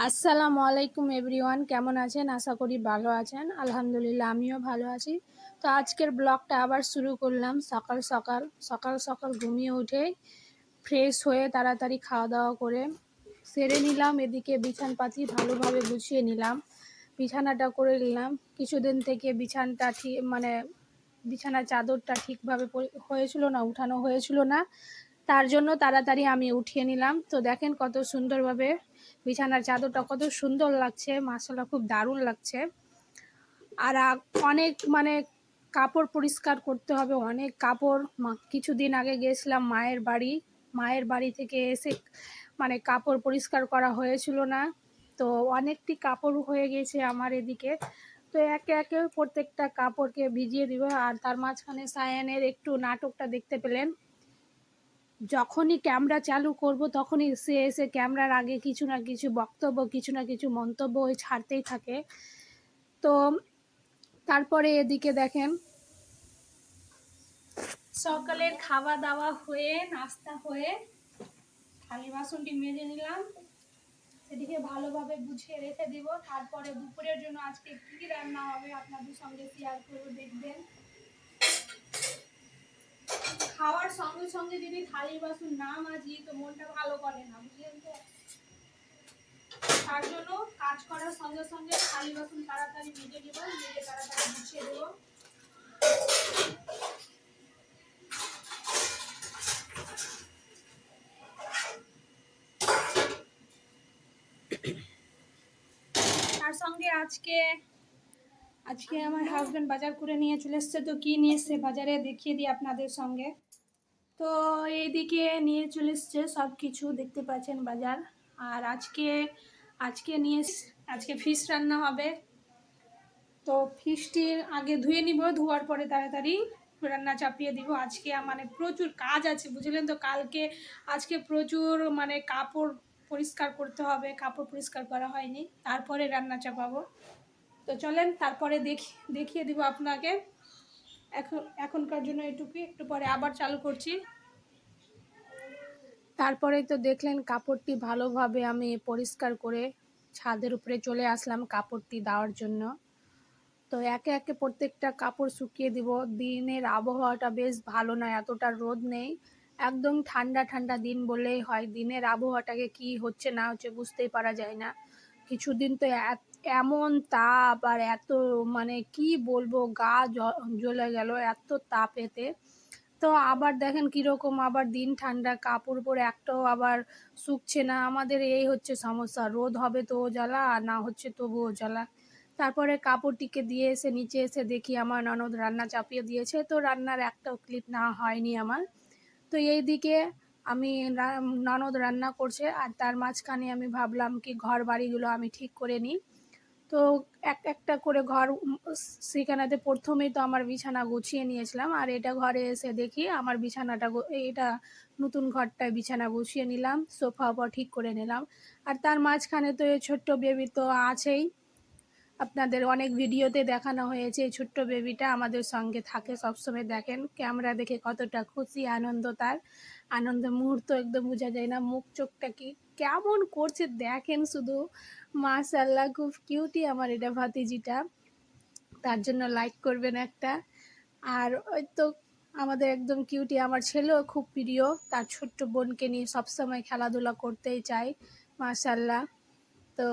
আসসালামু আলাইকুম এভরিওয়ান, কেমন আছেন? আশা করি ভালো আছেন। আলহামদুলিল্লাহ আমিও ভালো আছি। তো আজকের ব্লগটা আবার শুরু করলাম। সকাল সকাল সকাল সকাল ঘুমিয়ে উঠে ফ্রেশ হয়ে তাড়াতাড়ি খাওয়া দাওয়া করে সেরে নিলাম। এদিকে বিছানপাতি ভালোভাবে গুছিয়ে নিলাম, বিছানাটা করে নিলাম। কিছুদিন থেকে বিছানাটা বিছানার চাদরটা ঠিকভাবে হয়েছিল না, উঠানো হয়েছিল না, তার জন্য তাড়াতাড়ি আমি উঠিয়ে নিলাম। তো দেখেন কত সুন্দরভাবে বিছানার চাদরটা কত সুন্দর লাগছে, মাশাআল্লাহ খুব দারুণ লাগছে। আর অনেক কাপড় পরিষ্কার করতে হবে, অনেক কাপড়। কিছুদিন আগে গেছিলাম মায়ের বাড়ি থেকে এসে কাপড় পরিষ্কার করা হয়েছিল না, তো অনেকটি কাপড় হয়ে গেছে আমার এদিকে। তো একে একে প্রত্যেকটা কাপড়কে ভিজিয়ে দিব। আর তার মাঝখানে সায়ানের একটু নাটকটা দেখতে পেলেন। যখনই ক্যামেরা চালু করব তখনই সে এসে ক্যামেরার আগে কিছু না কিছু বক্তব্য, কিছু না কিছু মন্তব্য ছাড়তেই থাকে। তো তারপরে এদিকে দেখেন সকালের খাওয়া দাওয়া হয়ে, নাস্তা হয়ে থালি বাসনটি মেজে নিলাম, সেদিকে ভালোভাবে গুছিয়ে রেখে দিব। তারপরে দুপুরের জন্য আজকে কী রান্না হবে আপনাদের সঙ্গে শেয়ার করবো, দেখবেন। খাওয়ার সঙ্গে সঙ্গে যদি থালি বাসন না মাজি তো মনটা ভালো করে না, বুঝলেন তো। তার জন্য কাজ করার সঙ্গে সঙ্গে থালি বাসন তাড়াতাড়ি মেজে দেবো, মেজে তাড়াতাড়ি গুছিয়ে দেবো। তার সঙ্গে আজকে আমার হাজব্যান্ড বাজার করে নিয়ে চলে এসছে। তো কি নিয়ে এসছে বাজারে দেখিয়ে দিই আপনাদের সঙ্গে। তো এইদিকে নিয়ে চলে এসছে সব কিছু, দেখতে পাচ্ছেন বাজার। আর আজকে ফিশ রান্না হবে। তো ফিশটির আগে ধুয়ে নিব, ধোয়ার পরে তাড়াতাড়ি রান্না চাপিয়ে দিব। আজকে প্রচুর কাজ আছে, বুঝলেন তো। আজকে প্রচুর কাপড় পরিষ্কার করতে হবে, কাপড় পরিষ্কার করা হয়নি, তারপরে রান্না চাপাবো। তো চলেন তারপরে দেখিয়ে দিব আপনাকে। এখনকার জন্য এটুকুই, একটু পরে আবার চালু করছি। তারপরে তো দেখলেন কাপড়টি ভালোভাবে আমি পরিষ্কার করে ছাদের উপরে চলে আসলাম কাপড়টি দেওয়ার জন্য। তো একে একে প্রত্যেকটা কাপড় শুকিয়ে দিব। দিনের আবহাওয়াটা বেশ ভালো না, এতটা রোদ নেই, একদম ঠান্ডা ঠান্ডা দিন বললেই হয়। দিনের আবহাওয়াটাকে কি হচ্ছে না হচ্ছে বুঝতেই পারা যায় না। কিছুদিন তো এমন তাপ, আর এত কি বলবো, গা জ্বলে গেল এত তাপেতে। তো আবার দেখেন কীরকম, আবার দিন ঠান্ডা, কাপড় পরে একটাও আবার শুকছে না। আমাদের এই হচ্ছে সমস্যা, রোদ হবে তো জ্বালা, আর না হচ্ছে তবুও জ্বালা। তারপরে কাপড়টিকে দিয়ে এসে নিচে এসে দেখি আমার ননদ রান্না চাপিয়ে দিয়েছে। তো রান্নার একটাও ক্লিপ না হয়নি আমার। তো এই দিকে আমি ননদ রান্না করছে, আর তার মাঝখানে আমি ভাবলাম কি ঘর বাড়িগুলো আমি ঠিক করে নিই। তো একটা করে ঘর, সেখানেতে প্রথমেই তো আমার বিছানা গুছিয়ে নিয়েছিলাম। আর এটা ঘরে এসে দেখি আমার এটা নতুন ঘরটায় বিছানা গুছিয়ে নিলাম, সোফা ঠিক করে নিলাম। আর তার মাঝখানে তো এই ছোট্ট বেবি তো আছেই, আপনাদের অনেক ভিডিওতে দেখানো হয়েছে। এই ছোট্ট বেবিটা আমাদের সঙ্গে থাকে সবসময়, দেখেন ক্যামেরা দেখে কতটা খুশি, আনন্দ, তার আনন্দের মুহূর্ত একদম বোঝা যায় না। মুখ চোখটা কি কেমন করছে দেখেন শুধু, মাশাআল্লাহ খুব কিউটি আমার এটা ভাতিজিটা, তার জন্য লাইক করবেন একটা। আর ওই তো আমাদের একদম কিউটি আমার ছেলেও খুব প্রিয়, তার ছোট্ট বোনকে নিয়ে সবসময় খেলাধুলা করতেই চায়, মাশাআল্লাহ। তো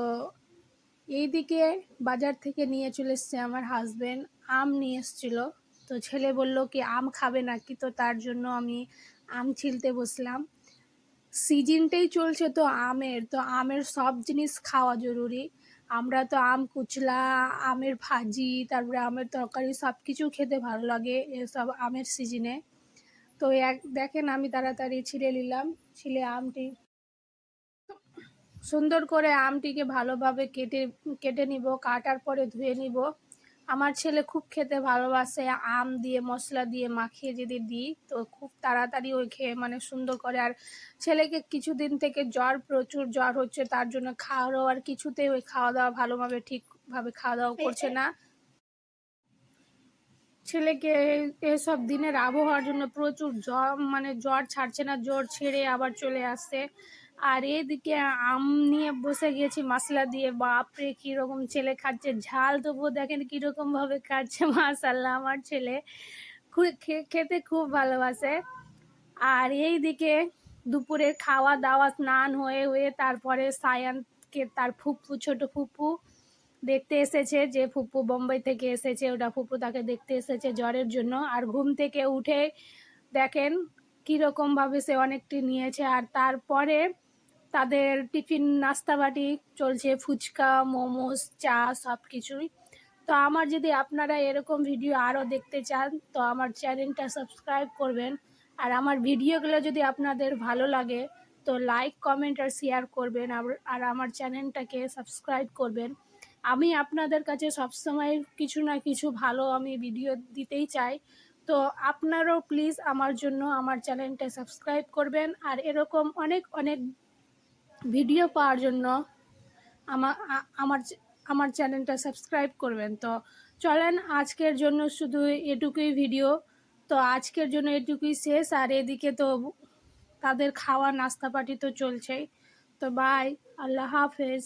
এইদিকে বাজার থেকে নিয়ে চলে এসছে আমার হাজব্যান্ড, আম নিয়ে এসেছিলো। তো ছেলে বলল কি আম খাবে নাকি, তো তার জন্য আমি আম ছিলতে বসলাম। সিজনটাই চলছে তো আমের, তো আমের সব জিনিস খাওয়া জরুরি। আমরা তো আম কুচলা, আমের ভাজি, তারপরে আমের তরকারি সব কিছু খেতে ভালো লাগে এসব আমের সিজনে। তো দেখেন আমি তাড়াতাড়ি ছিলে নিলাম, ছিলে আমটি সুন্দর করে আমটিকে ভালোভাবে কেটে নিব, কাটার পরে ধুয়ে নিব। আমার ছেলে খুব খেতে ভালোবাসে, আম দিয়ে মশলা দিয়ে মাখিয়ে যদি দিই তো খুব তাড়াতাড়ি ওই খেয়ে সুন্দর করে। আর ছেলেকে কিছুদিন থেকে প্রচুর জ্বর হচ্ছে, তার জন্য খাওয়া কিছুতেই ওই খাওয়া দাওয়া ভালোভাবে ঠিকভাবে খাওয়া দাওয়া করছে না। ছেলেকে এসব দিনের আবহাওয়ার জন্য প্রচুর জ্বর, জ্বর ছাড়ছে না, জ্বর ছেড়ে আবার চলে আসছে। আর এদিকে আম নিয়ে বসে গেছি মশলা দিয়ে, বাপরে কিরকম ছেলে খাচ্ছে, ঝাল তবুও দেখেন কিরকম ভাবে খাচ্ছে। মাশাল্লাহ, আমার ছেলে খেতে খুব ভালোবাসে। আর এইদিকে দুপুরের খাওয়া দাওয়া স্নান হয়ে হয়ে তারপরে সায়ানকে তার ফুপু, ছোট ফুপু দেখতে এসেছে, যে ফুপু বোম্বাই থেকে এসেছে, ওটা ফুপু তাকে দেখতে এসেছে জ্বরের জন্য। আর ঘুম থেকে উঠে দেখেন কীরকম ভাবে সে অনেকটি নিয়েছে। আর তারপরে তাদের টিফিন নাস্তা বাটি চলছে, ফুচকা, মোমোস, চা, সব কিছুই। তো আমার যদি আপনারা এরকম ভিডিও আরও দেখতে চান তো আমার চ্যানেলটা সাবস্ক্রাইব করবেন। আর আমার ভিডিওগুলো যদি আপনাদের ভালো লাগে তো লাইক, কমেন্ট আর শেয়ার করবেন। আর আমার চ্যানেলটাকে সাবস্ক্রাইব করবেন। আমি আপনাদের কাছে সবসময় কিছু না কিছু ভালো আমি ভিডিও দিতেই চাই। তো আপনারাও প্লিজ আমার জন্য আমার চ্যানেলটা সাবস্ক্রাইব করবেন। আর এরকম অনেক অনেক ভিডিও পাওয়ার জন্য আমার আমার চ্যানেলটা সাবস্ক্রাইব করবেন। তো চলেন, আজকের জন্য শুধু এটুকুই ভিডিও। তো আজকের জন্য এটুকুই শেষ। আর এদিকে তো তাদের খাওয়া নাস্তা পার্টি তো চলছেই। তো বাই, আল্লাহ হাফেজ।